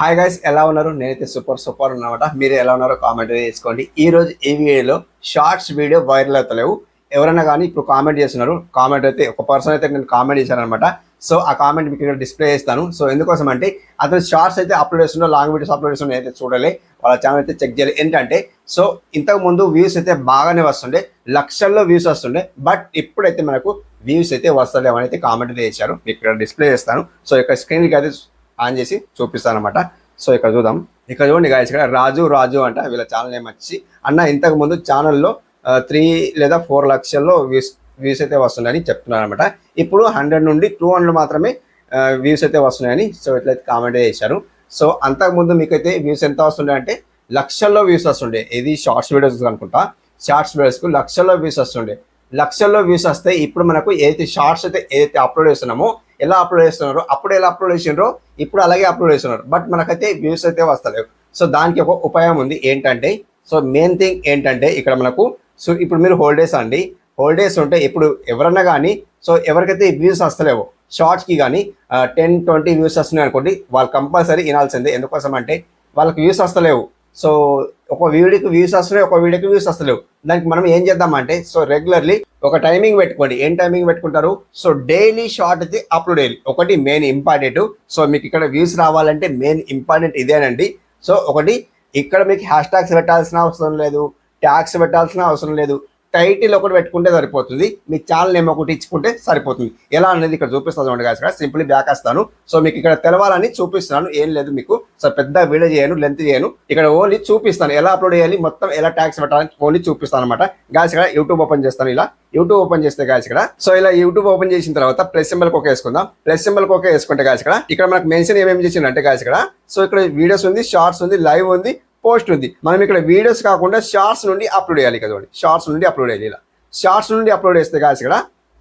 Hi guys, ఎలా ఉన్నారు? నేనైతే సూపర్ ఉన్నమాట. మీరు ఎలా ఉన్నారో కామెంట్ చేసుకోండి. ఈ రోజు ఈ వీడియోలో షార్ట్స్ వీడియో వైరల్ అవుతలేవు. ఎవరైనా కానీ ఇప్పుడు కామెంట్ చేస్తున్నారు. కామెంట్ అయితే ఒక పర్సన్ అయితే నేను కామెంట్ చేశాను అనమాట. సో ఆ కామెంట్ మీకు ఇక్కడ డిస్ప్లే చేస్తాను. సో ఎందుకోసం అంటే అతను షార్ట్స్ అయితే అప్లోడ్ చేస్తున్నాడు, లాంగ్ వీడియోస్ అప్లోడ్ చేస్తున్నాడు. అయితే చూడాలి, వాళ్ళ ఛానల్ అయితే చెక్ చేయాలి. ఏంటంటే సో ఇంతకు ముందు వ్యూస్ అయితే బాగానే వస్తుండే, లక్షల్లో వ్యూస్ వస్తుండే. బట్ ఇప్పుడైతే మనకు వ్యూస్ అయితే వస్తలేమని అయితే కామెంట్ అయితే చేశారు. మీకు ఇక్కడ డిస్ప్లే చేస్తాను. సో ఇక్కడ స్క్రీన్కి అయితే ఆన్ చేసి చూపిస్తాను అనమాట. సో ఇక్కడ చూద్దాం. ఇక్కడ చూడండి గాయస్, ఇక్కడ రాజు అంట వీళ్ళ ఛానల్ నేమ్ వచ్చి. అన్న ఇంతకు ముందు ఛానల్లో 3 లేదా 4 లక్షల్లో వ్యూస్ అయితే వస్తున్నాయని చెప్తున్నారు అనమాట. ఇప్పుడు 100 నుండి 200 మాత్రమే వ్యూస్ అయితే వస్తున్నాయని సో ఇట్లయితే కామెంట్ చేశారు. సో అంతకుముందు మీకైతే వ్యూస్ ఎంత వస్తుండే అంటే లక్షల్లో వ్యూస్ వస్తుండే. ఇది షార్ట్స్ వీడియోస్ అనుకుంటా. షార్ట్స్ వీడియోస్కు లక్షల్లో వ్యూస్ వస్తుండే. లక్షల్లో వ్యూస్ వస్తే ఇప్పుడు మనకు ఏదైతే షార్ట్స్ అయితే ఏదైతే అప్లోడ్ చేస్తున్నామో, ఎలా అప్లోడ్ చేస్తున్నారో అప్పుడు ఎలా అప్లోడ్ చేసినారో ఇప్పుడు అలాగే అప్లోడ్ చేస్తున్నారు. బట్ మనకైతే వ్యూస్ అయితే వస్తలేవు. సో దానికి ఒక ఉపాయం ఉంది. ఏంటంటే సో మెయిన్ థింగ్ ఏంటంటే ఇక్కడ మనకు సో ఇప్పుడు మీరు హోల్డేస్ అండి, హోల్డేస్ ఉంటే ఇప్పుడు ఎవరన్నా కానీ సో ఎవరికైతే వ్యూస్ వస్తలేవో షార్ట్స్కి కానీ 10-20 వ్యూస్ వస్తున్నాయి అనుకోండి, వాళ్ళు కంపల్సరీ వినాల్సిందే. ఎందుకోసం అంటే వాళ్ళకి వ్యూస్ వస్తలేవు. సో ఒక వీడియోకి వ్యూస్ వస్తున్నాయి, ఒక వీడియోకి వ్యూస్ వస్తలేవు. దానికి మనం ఏం చేద్దామంటే సో రెగ్యులర్లీ ఒక టైమింగ్ పెట్టుకోండి. ఏం టైమింగ్ పెట్టుకుంటారు? సో డైలీ షార్ట్ అయితే అప్లోడ్ చేయాలి. ఒకటి మెయిన్ ఇంపార్టెంట్. సో మీకు ఇక్కడ వ్యూస్ రావాలంటే మెయిన్ ఇంపార్టెంట్ ఇదేనండి. సో ఒకటి ఇక్కడ మీకు హ్యాష్ ట్యాగ్స్ పెట్టాల్సిన అవసరం లేదు, ట్యాగ్స్ పెట్టాల్సిన అవసరం లేదు. టైటిల్ ఒకటి పెట్టుకుంటే సరిపోతుంది. మీ ఛానల్ నేమ్ ఒకటి ఇచ్చుకుంటే సరిపోతుంది. ఎలా అనేది ఇక్కడ చూపిస్తాను చూడండి గాయస్. ఇక్కడ సింపుల్లీ బ్యాక్ వస్తాను. సో మీకు ఇక్కడ తెలవాలని చూపిస్తున్నాను, ఏం లేదు మీకు. సో పెద్ద వీడియో చేయను, లెంత్ చేయను. ఇక్కడ ఓన్లీ చూపిస్తాను ఎలా అప్లోడ్ చేయాలి, మొత్తం ఎలా ట్యాగ్స్ పెట్టాలని ఓన్లీ చూపిస్తాను అనమాట. గాయస్ ఇక్కడ యూట్యూబ్ ఓపెన్ చేస్తాను. ఇలా యూట్యూబ్ ఓపెన్ చేస్తే గాయస్ ఇక్కడ సో ఇలా యూట్యూబ్ ఓపెన్ చేసిన తర్వాత ప్లస్ సింబల్ కోక వేసుకుందాం. ప్లస్ సింబల్ కోక వేసుకుంటే గాయస్ ఇక్కడ మనకు మెన్షన్ ఏమేమి చేసిందంటే గాయస్ ఇక్కడ సో ఇక్కడ వీడియోస్ ఉంది, షార్ట్స్ ఉంది, లైవ్ ఉంది, పోస్ట్ ఉంది. మనం ఇక్కడ వీడియోస్ కాకుండా షార్ట్స్ నుండి అప్లోడ్ చేయాలి కదండి. షార్ట్స్ నుండి అప్లోడ్ చేయాలి. ఇలా షార్ట్స్ నుండి అప్లోడ్ చేస్తే గాయస్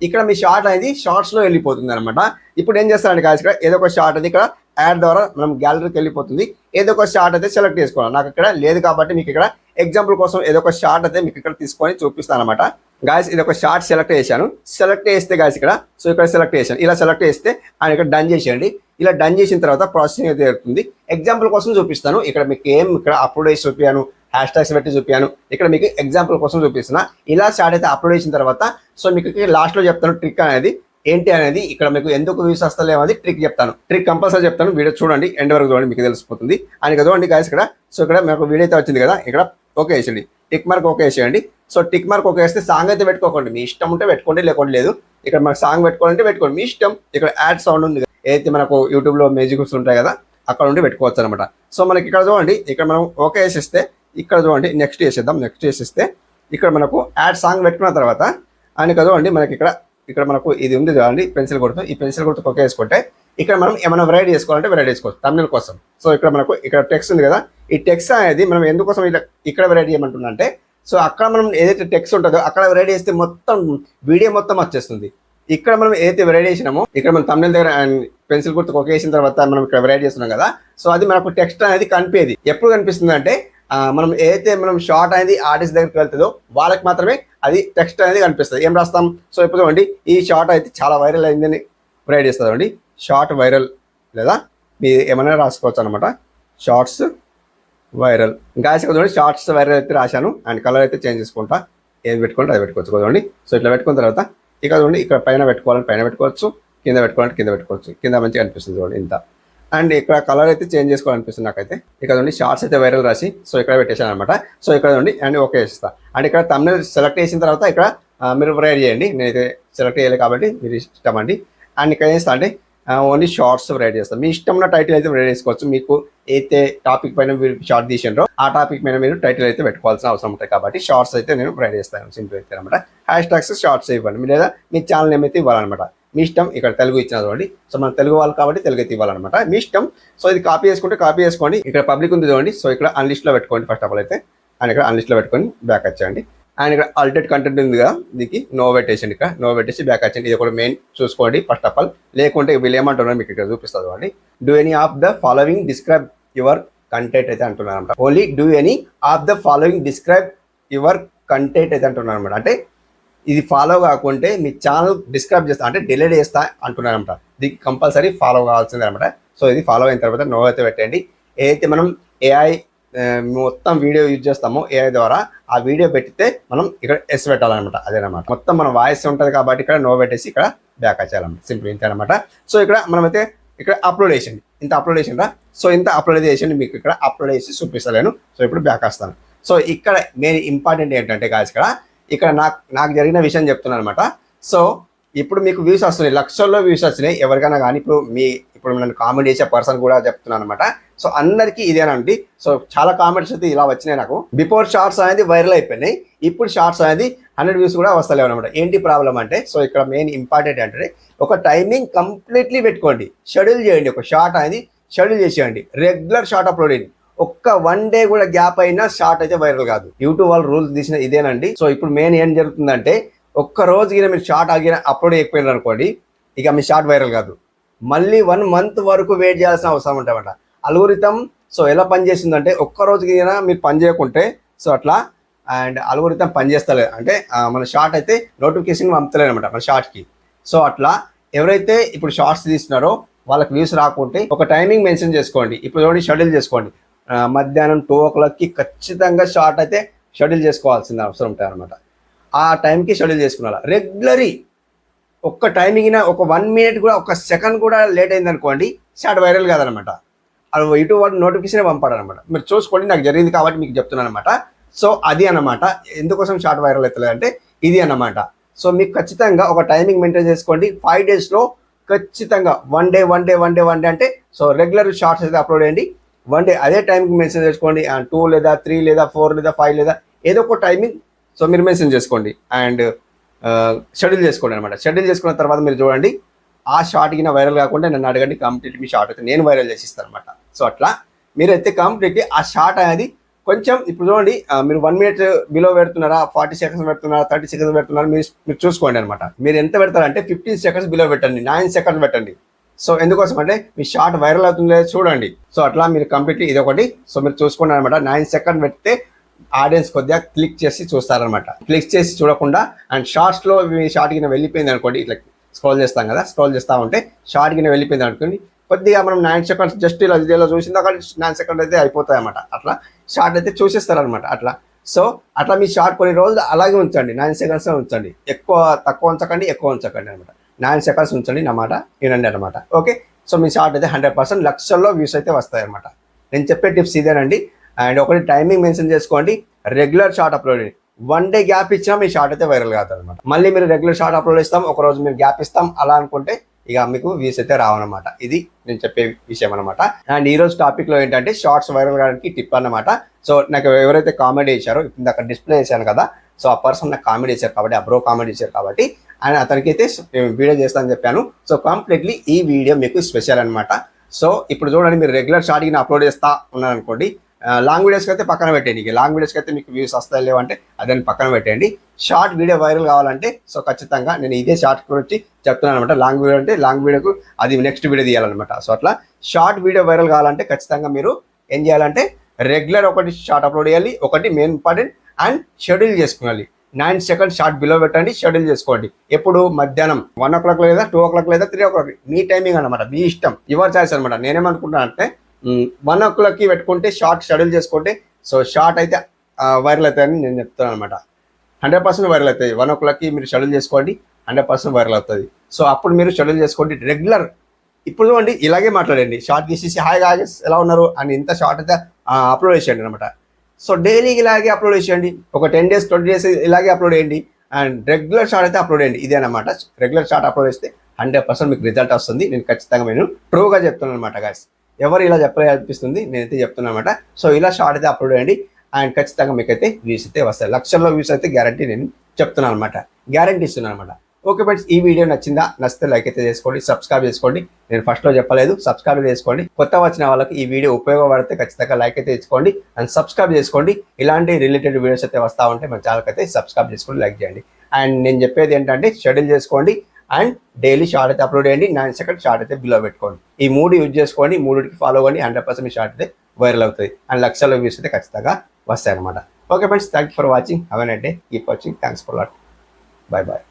ఇక్కడ మీ షార్ట్ అనేది షార్ట్స్లో వెళ్ళిపోతుంది అనమాట. ఇప్పుడు ఏం చేస్తారంటే గాయస్ ఇక్కడ ఏదో ఒక షార్ట్ అది ఇక్కడ యాడ్ ద్వారా మనం గ్యాలరీకి వెళ్ళిపోతుంది. ఏదో ఒక షార్ట్ అయితే సెలెక్ట్ చేసుకోవాలి. నాకు ఇక్కడ లేదు కాబట్టి మీకు ఇక్కడ ఎగ్జాంపుల్ కోసం ఏదో ఒక షార్ట్ అయితే మీకు ఇక్కడ తీసుకొని చూపిస్తాను అనమాట. గాయస్ ఇది ఒక షార్ట్ సెలెక్ట్ చేశాను. సెలెక్ట్ చేస్తే గాయస్ ఇక్కడ సో ఇక్కడ సెలెక్ట్ చేశాను. ఇలా సెలెక్ట్ చేస్తే ఆయన ఇక్కడ డన్ చేసేయండి. ఇలా డన్ చేసిన తర్వాత ప్రాసెసింగ్ అయితే జరుగుతుంది. ఎగ్జాంపుల్ కోసం చూపిస్తాను. ఇక్కడ మీకు ఇక్కడ అప్లోడ్ చేసి చూపించాను, హ్యాష్ ట్యాగ్స్ పెట్టి చూపించాను. ఇక్కడ మీకు ఎగ్జాంపుల్ కోసం చూపిస్తున్నా. ఇలా షార్ట్ అయితే అప్లోడ్ చేసిన తర్వాత సో మీకు లాస్ట్లో చెప్తాను ట్రిక్ అనేది ఏంటి అనేది. ఇక్కడ మీకు ఎందుకు వ్యూస్ వస్తలేమో అది ట్రిక్ చెప్తాను. ట్రిక్ కంపల్సరీ చెప్తాను. వీడియో చూడండి, ఎండ్ వరకు చూడండి, మీకు తెలిసిపోతుంది. అని చూడండి గాయస్ ఇక్కడ సో ఇక్కడ మీకు వీడియో అయితే వచ్చింది కదా, ఇక్కడ ఓకే వేసేయండి, టిక్ మార్క్ ఓకే వేసేయండి. సో టిక్ మార్క్ ఓకే వేస్తే సాంగ్ అయితే పెట్టుకోకండి. మీ ఇష్టం ఉంటే పెట్టుకోండి, లేకుంటే లేదు. ఇక్కడ మనకు సాంగ్ పెట్టుకోవాలంటే పెట్టుకోండి, మీ ఇష్టం. ఇక్కడ యాడ్ సౌండ్ ఉంది, ఏదైతే మనకు యూట్యూబ్లో మ్యూజిక్స్ ఉంటాయి కదా, అక్కడ నుండి పెట్టుకోవచ్చు అనమాట. సో మనకి ఇక్కడ చూడండి, ఇక్కడ మనం ఓకే వేసేస్తే ఇక్కడ చూడండి నెక్స్ట్ వేసేద్దాం. నెక్స్ట్ వేసేస్తే ఇక్కడ మనకు యాడ్ సాంగ్ పెట్టుకున్న తర్వాత అని చూడండి మనకి ఇక్కడ మనకు ఇది ఉంది చూడండి పెన్సిల్ గుర్తు. ఈ పెన్సిల్ గుర్తు ఓకే వేసుకుంటే ఇక్కడ మనం ఏమైనా వెరైటీ చేసుకోవాలంటే వెరైటీ చేసుకోవచ్చు తమిళ కోసం. సో ఇక్కడ మనకు ఇక్కడ టెక్స్ట్ ఉంది కదా, ఈ టెక్స్ట్ అనేది మనం ఎందుకోసం ఇక్కడ వెరైటీ ఏమంటుందంటే సో అక్కడ మనం ఏదైతే టెక్స్ట్ ఉంటుందో అక్కడ వెరైటీ చేస్తే మొత్తం వీడియో మొత్తం వచ్చేస్తుంది. ఇక్కడ మనం ఏదైతే వెరైటీ చేసినామో ఇక్కడ మనం తమిళ దగ్గర పెన్సిల్ గుర్తు ఒక వేసిన తర్వాత మనం ఇక్కడ వెరైటీ చేస్తున్నాం కదా, సో అది మనకు టెక్స్ట్ అనేది కనిపేది. ఎప్పుడు కనిపిస్తుంది అంటే మనం ఏదైతే మనం షార్ట్ అనేది ఆర్టిస్ట్ దగ్గరికి వెళ్తుందో వాళ్ళకి మాత్రమే అది టెక్స్ట్ అనేది కనిపిస్తుంది. ఏం రాస్తాం? సో ఇప్పుడు చూడండి ఈ షార్ట్ అయితే చాలా వైరల్ అయిందని వెరైటీ చేస్తుంది అండి. షార్ట్ వైరల్ లేదా మీరు ఏమైనా రాసుకోవచ్చు అనమాట. షార్ట్స్ వైరల్ గాయస్ చూడండి, షార్ట్స్ వైరల్ అయితే రాశాను. అండ్ కలర్ అయితే చేంజ్ చేసుకుంటా, ఏది పెట్టుకుంటే అది పెట్టుకోవచ్చు చూడండి. సో ఇట్లా పెట్టుకున్న తర్వాత ఇక్కడ చూడండి, ఇక్కడ పైన పెట్టుకోవాలని పైన పెట్టుకోవచ్చు, కింద పెట్టుకోవాలంటే కింద పెట్టుకోవచ్చు. కింద మంచిగా అనిపిస్తుంది చూడండి ఇంత. అండ్ ఇక్కడ కలర్ అయితే చేంజ్ చేసుకోవాలనిపిస్తుంది నాకైతే. ఇక్కడ చూడండి షార్ట్స్ అయితే వైరల్ రాసి సో ఇక్కడ పెట్టేశాను అనమాట. సో ఇక్కడ చూడండి అండ్ ఓకే వేస్తా. అండ్ ఇక్కడ తమిళ సెలెక్ట్ చేసిన తర్వాత ఇక్కడ మీరు రైడ్ చేయండి. నేనైతే సెలెక్ట్ చేయాలి కాబట్టి మీరు ఇష్టం అండి. అండ్ ఇక్కడ ఏం చేస్తా అంటే ఓన్లీ షార్ట్స్ రైడ్ చేస్తాను. మీ ఇష్టం ఉన్న టైటిల్ అయితే రైడ్ చేసుకోవచ్చు. మీకు అయితే టాపిక్ పైన మీరు షార్ట్ తీసినారో ఆ టాపిక్ పైన మీరు టైటిల్ అయితే పెట్టుకోవాల్సిన అవసరం ఉంటాయి కాబట్టి షార్ట్స్ అయితే నేను రైడ్ చేస్తాను. సింపుల్ అయితే అనమాట. హ్యాష్ ట్యాగ్స్ షార్ట్స్ ఇవ్వండి లేదా మీ ఛానల్ నేమ్ అయితే ఇవ్వాలన్నమాట. మీ ఇష్టం. ఇక్కడ తెలుగు ఇచ్చిన చూడండి. సో మన తెలుగు వాళ్ళు కాబట్టి తెలుగు అయితే ఇవ్వాలన్నమాట, మీ ఇష్టం. సో ఇది కాపీ చేసుకుంటే కాపీ చేసుకోండి. ఇక్కడ పబ్లిక్ ఉంది చూడండి. సో ఇక్కడ అన్లిస్ట్లో పెట్టుకోండి ఫస్ట్ ఆఫ్ ఆల్ అయితే. అండ్ ఇక్కడ అన్లిస్ట్లో పెట్టుకొని బ్యాక్ వచ్చేయండి. అండ్ ఇక్కడ ఆల్టర్నేట్ కంటెంట్ ఉంది కదా, దీనికి నో పెట్టేసండి. ఇక్కడ నో పెట్టేసి బ్యాక్ వచ్చండి. ఇది కూడా మెయిన్ చూసుకోండి ఫస్ట్ ఆఫ్ ఆల్. లేకుంటే వీళ్ళు ఏమంటున్నారు మీకు ఇక్కడ చూపిస్తుంది చూడండి. Do any of the following describe your content అయితే అంటున్నారు అనమాట. Only do any of the following describe your content అయితే అంటున్నారు అనమాట. అంటే ఇది ఫాలో కాకుంటే మీ ఛానల్ డిస్క్రైబ్ చేస్తా అంటే డిలీట్ చేస్తా అంటున్నారు అనమాట. దీనికి కంపల్సరీ ఫాలో కావాల్సిందే అనమాట. సో ఇది ఫాలో అయిన తర్వాత నో అయితే పెట్టండి. ఏదైతే మనం ఏఐ మొత్తం వీడియో యూజ్ చేస్తామో ఏఐ ద్వారా ఆ వీడియో పెట్టితే మనం ఇక్కడ ఎస్ పెట్టాలన్నమాట. అదేనమాట మొత్తం మన వాయిస్ ఉంటుంది కాబట్టి ఇక్కడ నో పెట్టేసి ఇక్కడ బ్యాక్ వచ్చేయాలన్నమాట. సింపుల్ ఇంతే అనమాట. సో ఇక్కడ మనమైతే ఇక్కడ అప్లోడ్ చేసింది ఇంత అప్లోడ్ చేసిండ్రా. సో ఇంత అప్లోడ్ చేసింది మీకు ఇక్కడ అప్లోడ్ చేసి చూపిస్తలేను. సో ఇప్పుడు బ్యాక్ వస్తాను. సో ఇక్కడ మెయిన్ ఇంపార్టెంట్ ఏంటంటే గాయస్ ఇక్కడ నాకు జరిగిన విషయం చెప్తున్నాను అనమాట. సో ఇప్పుడు మీకు వ్యూస్ వస్తున్నాయి, లక్షల్లో వ్యూస్ వచ్చినాయి ఎవరికైనా కానీ. ఇప్పుడు నన్ను కామెంట్ చేసే పర్సన్ కూడా చెప్తున్నాను అనమాట. సో అందరికీ ఇదేనండి. సో చాలా కామెంట్స్ అయితే ఇలా వచ్చినాయి నాకు. బిఫోర్ షార్ట్స్ అనేది వైరల్ అయిపోయినాయి, ఇప్పుడు షార్ట్స్ అనేది 100 వ్యూస్ కూడా వస్తలేవు అనమాట. ఏంటి ప్రాబ్లం అంటే, సో ఇక్కడ మెయిన్ ఇంపార్టెంట్ అంటే ఒక టైమింగ్ కంప్లీట్లీ పెట్టుకోండి, షెడ్యూల్ చేయండి. ఒక షార్ట్ అనేది షెడ్యూల్ చేసేయండి, రెగ్యులర్ షార్ట్ అప్లోడ్ చేయండి. ఒక్క 1 డే కూడా గ్యాప్ అయినా షార్ట్ అయితే వైరల్ కాదు. యూట్యూబ్ వాళ్ళు రూల్స్ తీసిన ఇదేనండి. సో ఇప్పుడు మెయిన్ ఏం జరుగుతుందంటే, ఒక్క రోజుకి మీరు షార్ట్ అప్లోడ్ అయిపోయినారు అనుకోండి, ఇక మీ షార్ట్ వైరల్ కాదు. మళ్ళీ 1 మంత్ వరకు వెయిట్ చేయాల్సిన అవసరం ఉంటామట. అల్గోరిథం సో ఎలా పనిచేస్తుందంటే, ఒక్క రోజుకి మీరు పని చేయకుంటే సో అట్లా అండ్ అల్గోరిథం పనిచేస్తలేదు అంటే మన షార్ట్ అయితే నోటిఫికేషన్ పంపుతలేదు అనమాట మన షార్ట్కి. సో అట్లా ఎవరైతే ఇప్పుడు షార్ట్స్ తీస్తున్నారో వాళ్ళకి వ్యూస్ రాకుంటే ఒక టైమింగ్ మెన్షన్ చేసుకోండి. ఇప్పుడు చూడండి, షెడ్యూల్ చేసుకోండి. మధ్యాహ్నం 2 o'clockకి ఖచ్చితంగా షార్ట్ అయితే షెడ్యూల్ చేసుకోవాల్సిన అవసరం ఉంటుంది అనమాట. ఆ టైంకి షెడ్యూల్ చేసుకున్నారా రెగ్యులరీ. ఒక్క టైమింగ్ ఒక 1 minute కూడా ఒక సెకండ్ కూడా లేట్ అయింది అనుకోండి, షార్ట్ వైరల్ కాదనమాట. అది ఇటు వాడు నోటిఫికేషన్ పంపాడనమాట. మీరు చూసుకోండి, నాకు జరిగింది కాబట్టి మీకు చెప్తున్నాను అనమాట. సో అది అన్నమాట ఎందుకోసం షార్ట్ వైరల్ అవుతుంది అంటే ఇది అన్నమాట. సో మీకు ఖచ్చితంగా ఒక టైమింగ్ మెయింటైన్ చేసుకోండి. 5 daysలో ఖచ్చితంగా 1 day అంటే సో రెగ్యులర్ షార్ట్స్ అయితే అప్లోడ్ చేయండి. 1 day అదే టైంకి మెన్షన్ చేసుకోండి. 2 లేదా 3 లేదా 4 లేదా 5 లేదా ఏదో ఒక టైమింగ్ సో మీరు మెన్షన్ చేసుకోండి అండ్ షెడ్యూల్ చేసుకోండి అనమాట. షెడ్యూల్ చేసుకున్న తర్వాత మీరు చూడండి, ఆ షార్ట్కి వైరల్ కాకుండా నన్ను అడగండి, కంప్లీట్ మీ షార్ట్ అయితే నేను వైరల్ చేసి ఇస్తాను అనమాట. సో అట్లా మీరైతే కంప్లీట్లీ ఆ షార్ట్ అనేది కొంచెం ఇప్పుడు చూడండి, మీరు 1 minute బిలో పెడుతున్నారా, 40 seconds పెడుతున్నారా, 30 seconds పెడుతున్నారా మీరు చూసుకోండి అనమాట. మీరు ఎంత పెడతారంటే 15 seconds బిలో పెట్టండి, 9 seconds పెట్టండి. సో ఎందుకోసం అంటే మీ షార్ట్ వైరల్ అవుతుంది లేదా చూడండి. సో అట్లా మీరు కంప్లీట్లీ ఇది ఒకటి సో మీరు చూసుకోండి అనమాట. 9 seconds పెడితే ఆడియన్స్ కొద్దిగా క్లిక్ చేసి చూస్తారనమాట. క్లిక్ చేసి చూడకుండా అండ్ షార్ట్స్లో మీ షార్ట్ కింద వెళ్ళిపోయింది అనుకోండి, ఇట్లా స్క్రోల్ చేస్తాం కదా, స్క్రోల్ చేస్తూ ఉంటే షార్ట్ కింద వెళ్ళిపోయింది అనుకోండి, కొద్దిగా మనం 9 seconds జస్ట్ ఇలా చూసింది అక్కడ 9 seconds అయితే అయిపోతాయి అనమాట. అట్లా షార్ట్ అయితే చూసేస్తారనమాట. సో అట్లా మీ షార్ట్ కొన్ని రోజులు అలాగే ఉంచండి, 9 seconds ఉంచండి. తక్కువ ఉంచకండి, ఎక్కువ ఉంచకండి అనమాట. 9 seconds ఉంచండి అన్నమాట, వినండి అనమాట. ఓకే, సో మీ షార్ట్ అయితే 100% లక్షల్లో వ్యూస్ అయితే వస్తాయి అనమాట. నేను చెప్పే టిప్స్ ఇదేనండి. అండ్ ఒకటి టైమింగ్ మెన్షన్ చేసుకోండి, regular short upload 1 day gap ఇచ్చినా మీ షార్ట్ అయితే వైరల్ కాదు అనమాట. మళ్ళీ మీరు రెగ్యులర్ షార్ట్ అప్లోడ్ ఇస్తాం, ఒక రోజు మీరు గ్యాప్ ఇస్తాం అలా అనుకుంటే ఇక మీకు వ్యూస్ అయితే రావన్నమాట. ఇది నేను చెప్పే విషయం అనమాట. అండ్ ఈ రోజు టాపిక్లో ఏంటంటే షార్ట్స్ వైరల్ కావడానికి టిప్ అన్నమాట. సో నాకు ఎవరైతే కామెంట్ చేశారో ఇప్పుడు అక్కడ డిస్ప్లే చేశాను కదా, సో ఆ పర్సన్ నాకు కామెంట్ చేశారు కాబట్టి, ఆ బ్రో కామెంట్ చేశారు కాబట్టి అండ్ అతనికి అయితే వీడియో చేస్తానని చెప్పాను. సో కంప్లీట్లీ ఈ వీడియో మీకు స్పెషల్ అనమాట. సో ఇప్పుడు చూడండి, మీరు రెగ్యులర్ షార్ట్కి అప్లోడ్ చేస్తా ఉన్నాను అనుకోండి, లాంగ్ వీడియోస్కి అయితే పక్కన పెట్టండి. లాంగ్ వీడియోస్కి అయితే మీకు వ్యూస్ వస్తాయి లేవంటే అదని పక్కన పెట్టండి. షార్ట్ వీడియో వైరల్ కావాలంటే సో ఖచ్చితంగా నేను ఇదే షార్ట్ గురించి చెప్తున్నాను అనమాట. లాంగ్ వీడియో అంటే లాంగ్ వీడియోకు అది నెక్స్ట్ వీడియో తీయాలన్నమాట. సో అట్లా షార్ట్ వీడియో వైరల్ కావాలంటే ఖచ్చితంగా మీరు ఏం చేయాలంటే రెగ్యులర్ ఒకటి షార్ట్ అప్లోడ్ చేయాలి, ఒకటి మెయిన్ ఇంపార్టెంట్ అండ్ షెడ్యూల్ చేసుకోవాలి. 9 seconds షార్ట్ బిలో పెట్టండి, షెడ్యూల్ చేసుకోండి. ఎప్పుడు మధ్యాహ్నం 1 o'clock లేదా 2 o'clock లేదా 3 o'clock మీ టైమింగ్ అనమాట, మీ ఇష్టం, యువర్ చాయిస్ అనమాట. నేనేమనుకుంటున్నాను అంటే 1 o'clockకి పెట్టుకుంటే షార్ట్ షెడ్యూల్ చేసుకుంటే సో షార్ట్ అయితే వైరల్ అవుతాయని నేను చెప్తున్నాను అనమాట. 100% వైరల్ అవుతాయి. 1 o'clockకి మీరు షెడ్యూల్ చేసుకోండి, 100% వైరల్ అవుతుంది. సో అప్పుడు మీరు షెడ్యూల్ చేసుకోండి రెగ్యులర్. ఇప్పుడు చూడండి, ఇలాగే మాట్లాడండి, షార్ట్ తీసేసి హాయ్ గాయ్స్ ఎలా ఉన్నారు అని ఇంత షార్ట్ అయితే అప్లోడ్ చేసేయండి అనమాట. సో డైలీ ఇలాగే అప్లోడ్ చేసేయండి, ఒక 10 days 20 days ఇలాగే అప్లోడ్ చేయండి అండ్ రెగ్యులర్ షార్ట్ అయితే అప్లోడ్ చేయండి. ఇదే అనమాట, రెగ్యులర్ షార్ట్ అప్లోడ్ చేస్తే 100% మీకు రిజల్ట్ వస్తుంది. నేను ఖచ్చితంగా నేను ట్రూగా చెప్తున్నాను అనమాట గాయ్స్. ఎవరు ఇలా చెప్పలే అనిపిస్తుంది, నేనైతే చెప్తున్నాను అనమాట. సో ఇలా షార్ట్ అయితే అప్లోడ్ చేయండి అండ్ ఖచ్చితంగా మీకైతే వ్యూస్ అయితే వస్తాయి. లక్షల్లో వ్యూస్ అయితే గ్యారంటీ నేను చెప్తున్నాను అనమాట, గ్యారంటీ ఇస్తున్నాను అనమాట. ఓకే ఫ్రెండ్స్, ఈ వీడియో నచ్చితే లైక్ అయితే చేసుకోండి, సబ్స్క్రైబ్ చేసుకోండి. నేను ఫస్ట్లో చెప్పలేదు, సబ్స్క్రైబ్ చేసుకోండి. కొత్త వచ్చిన వాళ్ళకి ఈ వీడియో ఉపయోగపడితే ఖచ్చితంగా లైక్ అయితే చేసుకోండి అండ్ సబ్స్క్రైబ్ చేసుకోండి. ఇలాంటి రిలేటెడ్ వీడియోస్ అయితే వస్తూ ఉంటే మన ఛానల్కి అయితే సబ్స్క్రైబ్ చేసుకోండి, లైక్ చేయండి. అండ్ నేను చెప్పేది ఏంటంటే షెడ్యూల్ చేసుకోండి అండ్ డైలీ షార్ట్ అయితే అప్లోడ్ చేయండి, 9 seconds షార్ట్ అయితే బిలో పెట్టుకోండి. ఈ 3 యూజ్ చేసుకోండి, 3కి ఫాలో అవ్వండి, 100% మీ షార్ట్ అయితే వైరల్ అవుతుంది అండ్ లక్షల వ్యూస్ అయితే ఖచ్చితంగా వస్తాయి అనమాట. Okay friends, thank you for watching. Have a nice day, keep watching, thanks for lot, bye bye.